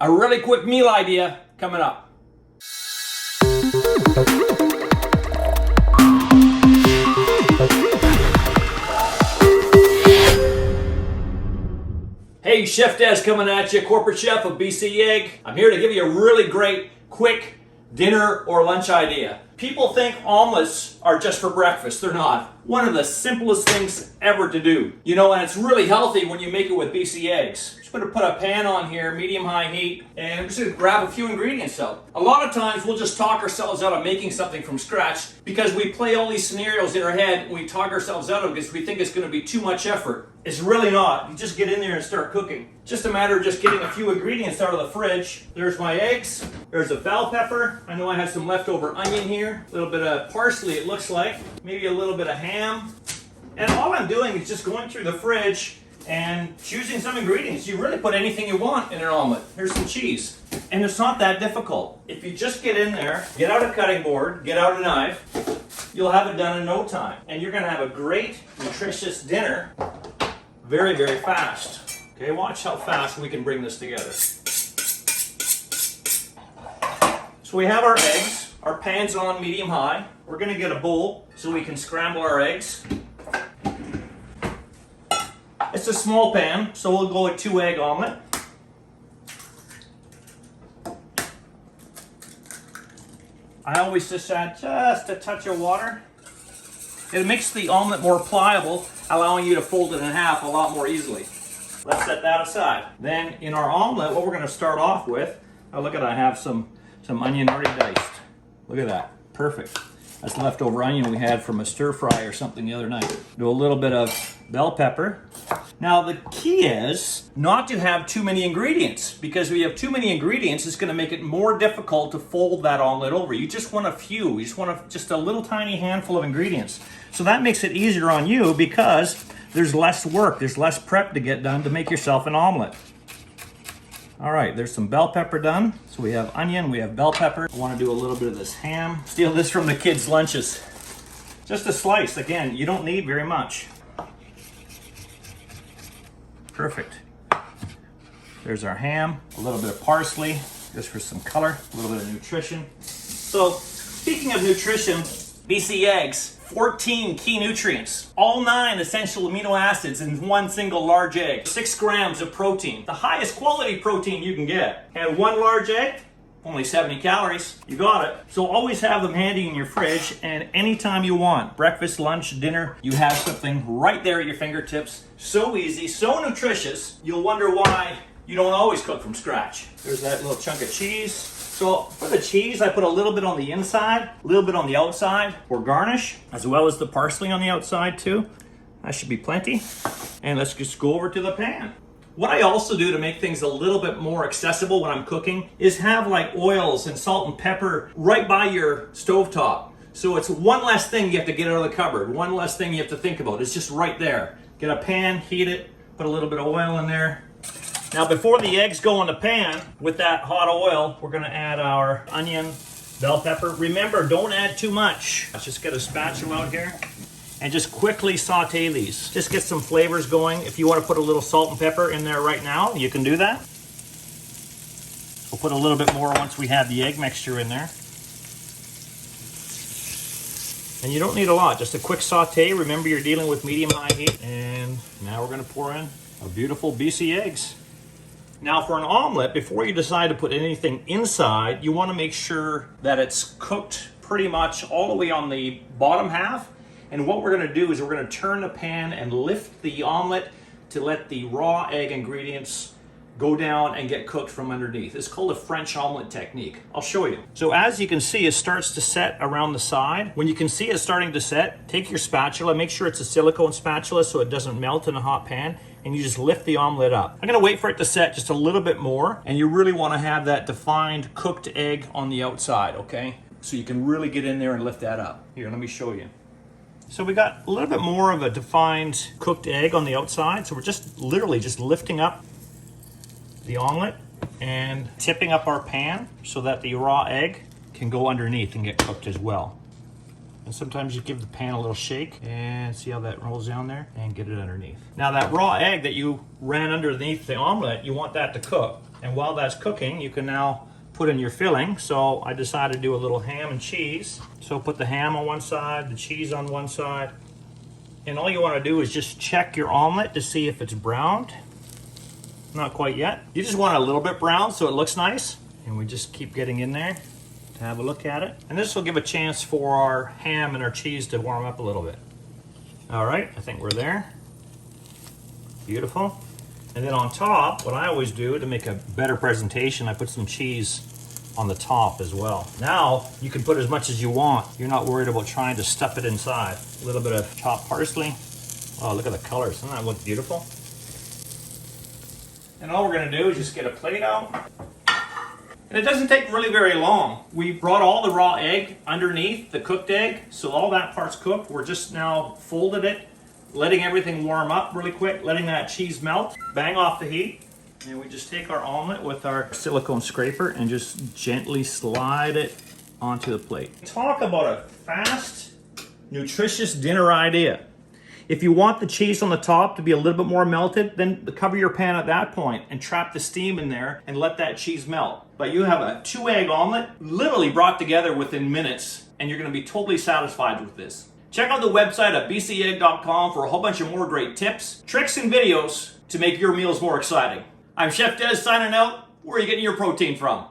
A really quick meal idea coming up. Hey, Chef Des coming at you, corporate chef of BC Egg. I'm here to give you a really great, quick dinner or lunch idea. People think omelets are just for breakfast. They're not. One of the simplest things ever to do. You know, and it's really healthy when you make it with BC eggs. Just going to put a pan on here, medium-high heat, and I'm just going to grab a few ingredients out. A lot of times we'll just talk ourselves out of making something from scratch because we play all these scenarios in our head and we talk ourselves out of it because we think it's going to be too much effort. It's really not. You just get in there and start cooking. Just a matter of just getting a few ingredients out of the fridge. There's my eggs. There's a bell pepper. I know I have some leftover onion here. A little bit of parsley, it looks like. Maybe a little bit of ham. And all I'm doing is just going through the fridge and choosing some ingredients. You really put anything you want in an omelet. Here's some cheese. And it's not that difficult. If you just get in there, get out a cutting board, get out a knife, you'll have it done in no time. And you're gonna have a great, nutritious dinner very, very fast. Okay, watch how fast we can bring this together. So we have our eggs, our pan's on medium high. We're gonna get a bowl so we can scramble our eggs. It's a small pan, so we'll go with 2-egg omelet. I always just add just a touch of water. It makes the omelet more pliable, allowing you to fold it in half a lot more easily. Let's set that aside. Then in our omelet, what we're going to start off with, oh, look at I have some onion already diced. Look at that, perfect. That's leftover onion we had from a stir fry or something the other night. Do a little bit of bell pepper. Now the key is not to have too many ingredients, because if you have too many ingredients, it's going to make it more difficult to fold that omelet over. You just want a few. You just want just a little tiny handful of ingredients. So that makes it easier on you because there's less work, there's less prep to get done to make yourself an omelet. All right, there's some bell pepper done. So we have onion, we have bell pepper. I want to do a little bit of this ham. Steal this from the kids' lunches. Just a slice. Again, you don't need very much. Perfect. There's our ham, a little bit of parsley, just for some color, a little bit of nutrition. So, speaking of nutrition, BC Eggs, 14 key nutrients, all 9 essential amino acids in one single large egg, 6 grams of protein, the highest quality protein you can get. And 1 large egg, only 70 calories. You got it. So always have them handy in your fridge, and anytime you want, breakfast, lunch, dinner, you have something right there at your fingertips. So easy, so nutritious, you'll wonder why you don't always cook from scratch. There's that little chunk of cheese. So for the cheese, I put a little bit on the inside, a little bit on the outside for garnish, as well as the parsley on the outside too. That should be plenty. And let's just go over to the pan. What I also do to make things a little bit more accessible when I'm cooking is have like oils and salt and pepper right by your stovetop. So it's one less thing you have to get out of the cupboard, one less thing you have to think about. It's just right there. Get a pan, heat it, put a little bit of oil in there. Now before the eggs go in the pan, with that hot oil, we're gonna add our onion, bell pepper. Remember, don't add too much. Let's just get a spatula out here and just quickly saute these. Just get some flavors going. If you want to put a little salt and pepper in there right now, you can do that. We'll put a little bit more once we have the egg mixture in there. And you don't need a lot, just a quick saute. Remember, you're dealing with medium-high heat. And now we're gonna pour in our beautiful BC eggs. Now for an omelet, before you decide to put anything inside, you wanna make sure that it's cooked pretty much all the way on the bottom half. And what we're gonna do is we're gonna turn the pan and lift the omelet to let the raw egg ingredients go down and get cooked from underneath. It's called a French omelet technique. I'll show you. So as you can see, it starts to set around the side. When you can see it starting to set, take your spatula, make sure it's a silicone spatula so it doesn't melt in a hot pan, and you just lift the omelet up. I'm gonna wait for it to set just a little bit more, and you really wanna have that defined cooked egg on the outside, okay? So you can really get in there and lift that up. Here, let me show you. So we got a little bit more of a defined cooked egg on the outside, so we're just literally just lifting up the omelet and tipping up our pan so that the raw egg can go underneath and get cooked as well. And sometimes you give the pan a little shake and see how that rolls down there and get it underneath. Now that raw egg that you ran underneath the omelet, you want that to cook. And while that's cooking, you can now put in your filling. So I decided to do a little ham and cheese. So put the ham on one side, the cheese on one side. And all you want to do is just check your omelet to see if it's browned. Not quite yet. You just want it a little bit brown so it looks nice. And we just keep getting in there to have a look at it. And this will give a chance for our ham and our cheese to warm up a little bit. All right, I think we're there. Beautiful. And then on top, what I always do to make a better presentation, I put some cheese on the top as well. Now, you can put as much as you want. You're not worried about trying to stuff it inside. A little bit of chopped parsley. Oh, look at the colors. Doesn't that look beautiful? And all we're gonna do is just get a plate out. And it doesn't take really very long. We brought all the raw egg underneath the cooked egg, so all that part's cooked. We're just now folded it, letting everything warm up really quick, letting that cheese melt. Bang off the heat. And we just take our omelet with our silicone scraper and just gently slide it onto the plate. Talk about a fast, nutritious dinner idea. If you want the cheese on the top to be a little bit more melted, then cover your pan at that point and trap the steam in there and let that cheese melt. But you have a 2-egg omelet literally brought together within minutes, and you're going to be totally satisfied with this. Check out the website at bcegg.com for a whole bunch of more great tips, tricks, and videos to make your meals more exciting. I'm Chef Des signing out. Where are you getting your protein from?